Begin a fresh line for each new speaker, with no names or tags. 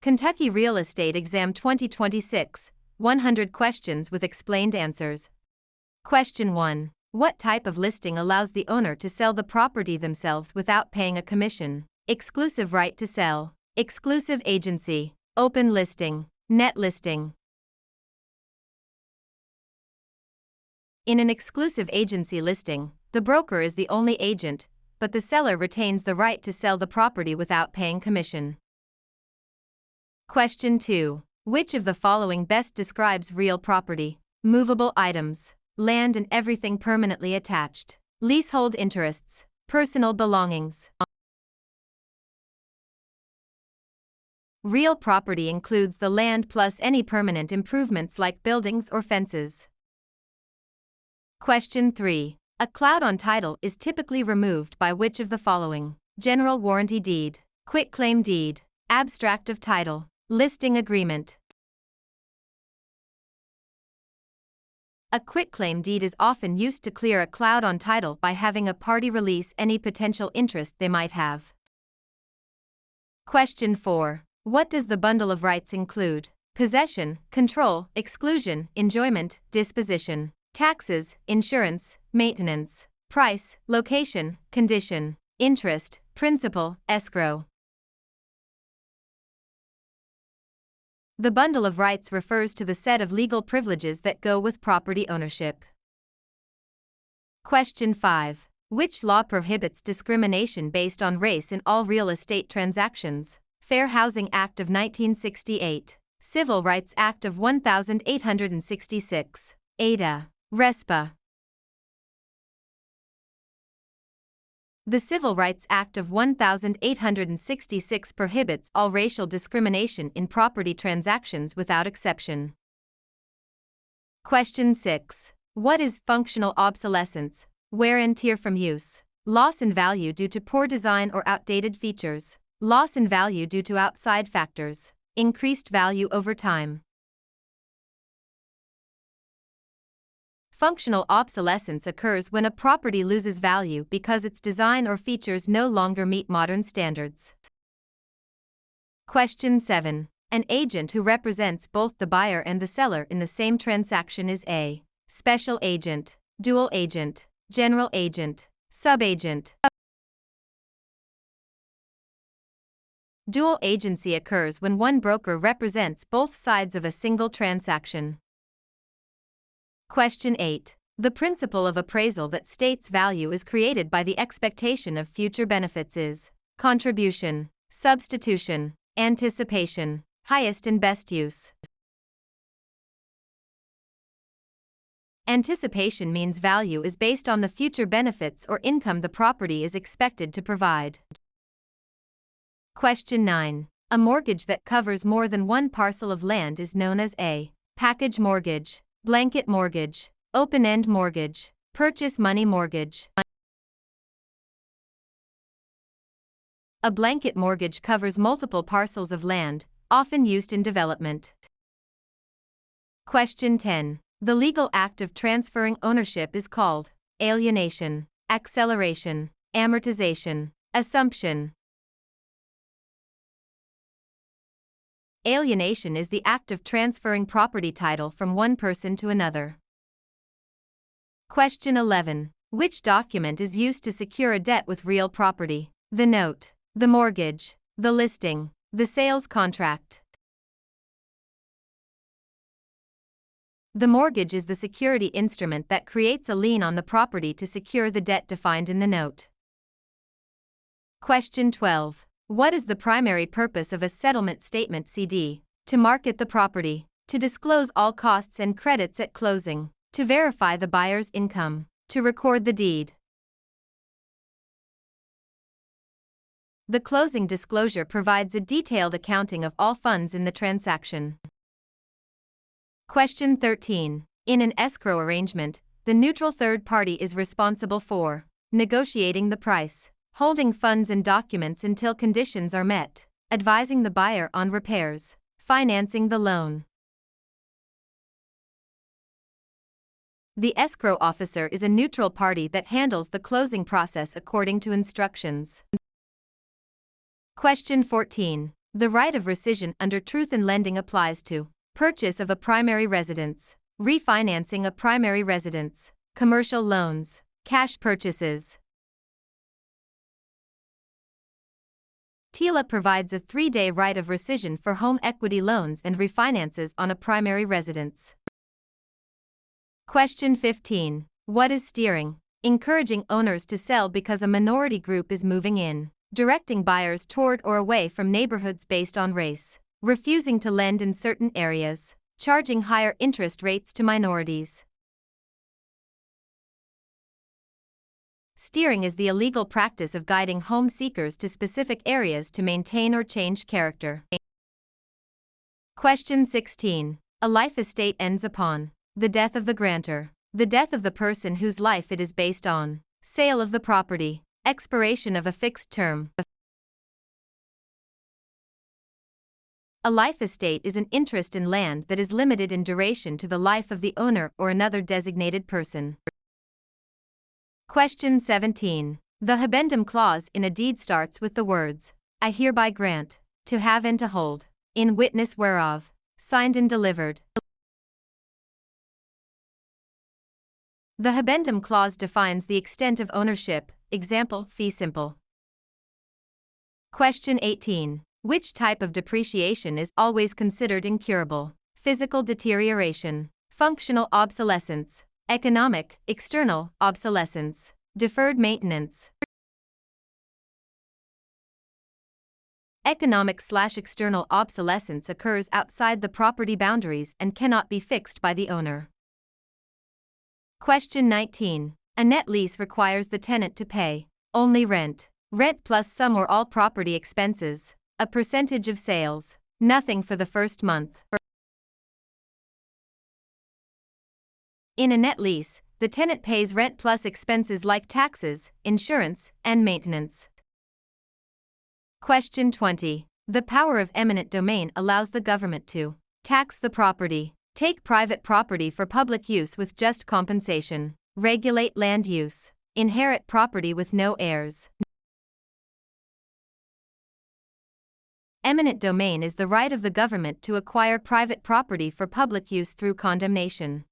Kentucky Real Estate Exam 2026, 100 questions with explained answers. Question 1. What type of listing allows the owner to sell the property themselves without paying a commission? Exclusive right to sell, exclusive agency, open listing, net listing. In an exclusive agency listing, the broker is the only agent, but the seller retains the right to sell the property without paying commission. Question 2. Which of the following best describes real property? Movable items, land and everything permanently attached, leasehold interests, personal belongings. Real property includes the land plus any permanent improvements like buildings or fences. Question 3. A cloud on title is typically removed by which of the following? General warranty deed, quitclaim deed, abstract of title, listing agreement. A quitclaim deed is often used to clear a cloud on title by having a party release any potential interest they might have. Question 4. What does the bundle of rights include? Possession, control, exclusion, enjoyment, disposition, taxes, insurance, maintenance, price, location, condition, interest, principal, escrow. The bundle of rights refers to the set of legal privileges that go with property ownership. Question 5. Which law prohibits discrimination based on race in all real estate transactions? Fair Housing Act of 1968, Civil Rights Act of 1866, Ada. RESPA. The Civil Rights Act of 1866 prohibits all racial discrimination in property transactions without exception. Question 6. What is functional obsolescence? Wear and tear from use, loss in value due to poor design or outdated features, loss in value due to outside factors, increased value over time. Functional obsolescence occurs when a property loses value because its design or features no longer meet modern standards. Question 7. An agent who represents both the buyer and the seller in the same transaction is a special agent, dual agent, general agent, subagent. Dual agency occurs when one broker represents both sides of a single transaction. Question 8. The principle of appraisal that states value is created by the expectation of future benefits is contribution, substitution, anticipation, highest and best use. Anticipation means value is based on the future benefits or income the property is expected to provide. Question 9. A mortgage that covers more than one parcel of land is known as a package mortgage, blanket mortgage, open-end mortgage, purchase money mortgage. A blanket mortgage covers multiple parcels of land, often used in development. Question 10. The legal act of transferring ownership is called alienation, acceleration, amortization, assumption. Alienation is the act of transferring property title from one person to another. Question 11. Which document is used to secure a debt with real property? The note, the mortgage, the listing, the sales contract. The mortgage is the security instrument that creates a lien on the property to secure the debt defined in the note. Question 12. What is the primary purpose of a settlement statement CD? To market the property, to disclose all costs and credits at closing, to verify the buyer's income, to record the deed. The closing disclosure provides a detailed accounting of all funds in the transaction. Question 13. In an escrow arrangement, the neutral third party is responsible for negotiating the price, holding funds and documents until conditions are met, advising the buyer on repairs, financing the loan. The escrow officer is a neutral party that handles the closing process according to instructions. Question 14. The right of rescission under truth in lending applies to purchase of a primary residence, refinancing a primary residence, commercial loans, cash purchases. TILA provides a 3-day right of rescission for home equity loans and refinances on a primary residence. Question 15. What is steering? Encouraging owners to sell because a minority group is moving in, directing buyers toward or away from neighborhoods based on race, refusing to lend in certain areas, charging higher interest rates to minorities. Steering is the illegal practice of guiding home seekers to specific areas to maintain or change character. Question 16. A life estate ends upon the death of the grantor, the death of the person whose life it is based on, sale of the property, expiration of a fixed term. A life estate is an interest in land that is limited in duration to the life of the owner or another designated person. Question 17. The habendum clause in a deed starts with the words, I hereby grant, to have and to hold, in witness whereof, signed and delivered. The habendum clause defines the extent of ownership, example, fee simple. Question 18. Which type of depreciation is always considered incurable? Physical deterioration, functional obsolescence, economic, external, obsolescence, deferred maintenance. Economic/external obsolescence occurs outside the property boundaries and cannot be fixed by the owner. Question 19. A net lease requires the tenant to pay only rent, rent plus some or all property expenses, a percentage of sales, nothing for the first month. In a net lease, the tenant pays rent plus expenses like taxes, insurance, and maintenance. Question 20. The power of eminent domain allows the government to tax the property, take private property for public use with just compensation, regulate land use, inherit property with no heirs. Eminent domain is the right of the government to acquire private property for public use through condemnation.